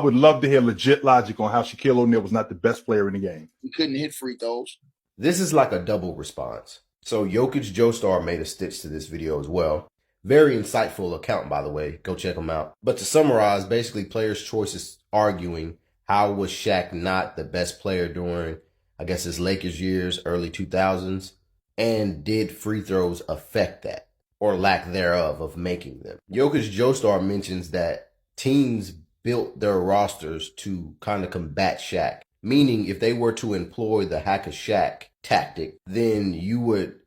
I would love to hear legit logic on how Shaquille O'Neal was not the best player in the game. He couldn't hit free throws. This is like a double response. So Jokic Joestar made a stitch to this video as well. Very insightful account, by the way. Go check them out. But to summarize, basically players' choices arguing how was Shaq not the best player during, I guess, his Lakers years, early 2000s, and did free throws affect that, or lack thereof of making them? Jokic Joestar mentions that teams built their rosters to kind of combat Shaq, meaning if they were to employ the hack a Shaq tactic, then you would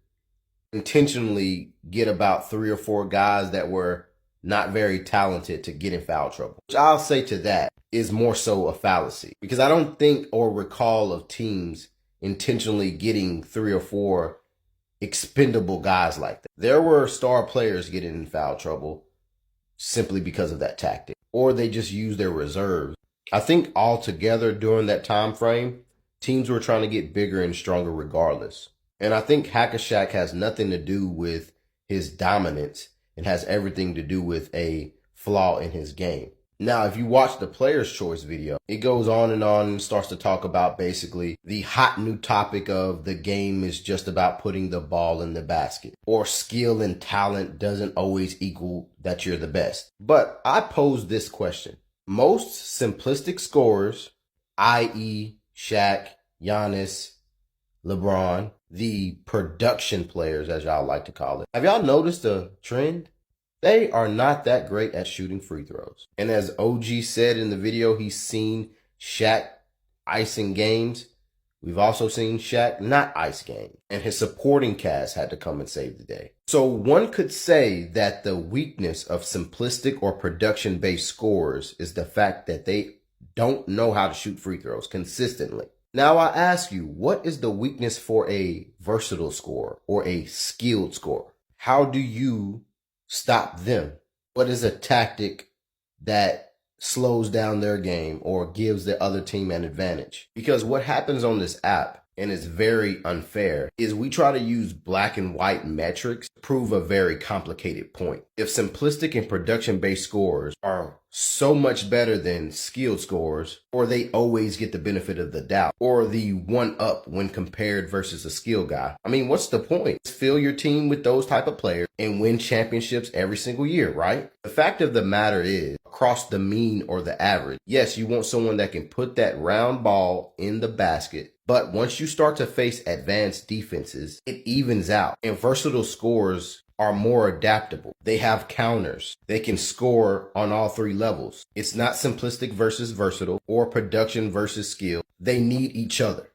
intentionally get about 3 or 4 guys that were not very talented to get in foul trouble. Which I'll say to that is more so a fallacy, because I don't think or recall of teams intentionally getting 3 or 4 expendable guys like that. There were star players getting in foul trouble simply because of that tactic, or they just used their reserves. I think altogether during that time frame, teams were trying to get bigger and stronger regardless. And I think Hack-a-Shaq has nothing to do with his dominance and has everything to do with a flaw in his game. Now, if you watch the Player's Choice video, it goes on and starts to talk about basically the hot new topic of the game is just about putting the ball in the basket, or skill and talent doesn't always equal that you're the best. But I pose this question. Most simplistic scorers, i.e. Shaq, Giannis, LeBron, the production players, as y'all like to call it, have y'all noticed a trend? They are not that great at shooting free throws. And as OG said in the video, he's seen Shaq icing games. We've also seen Shaq not ice games. And his supporting cast had to come and save the day. So one could say that the weakness of simplistic or production-based scorers is the fact that they don't know how to shoot free throws consistently. Now I ask you, what is the weakness for a versatile scorer or a skilled scorer? How do you stop them? What is a tactic that slows down their game or gives the other team an advantage? Because what happens on this app, and it's very unfair, is we try to use black and white metrics to prove a very complicated point. If simplistic and production-based scorers are so much better than skilled scorers, or they always get the benefit of the doubt, or the one-up when compared versus a skill guy, I mean, what's the point? Fill your team with those type of players and win championships every single year, right? The fact of the matter is, across the mean or the average, yes, you want someone that can put that round ball in the basket, but once you start to face advanced defenses, it evens out. And versatile scorers are more adaptable. They have counters. They can score on all 3 levels. It's not simplistic versus versatile or production versus skill. They need each other.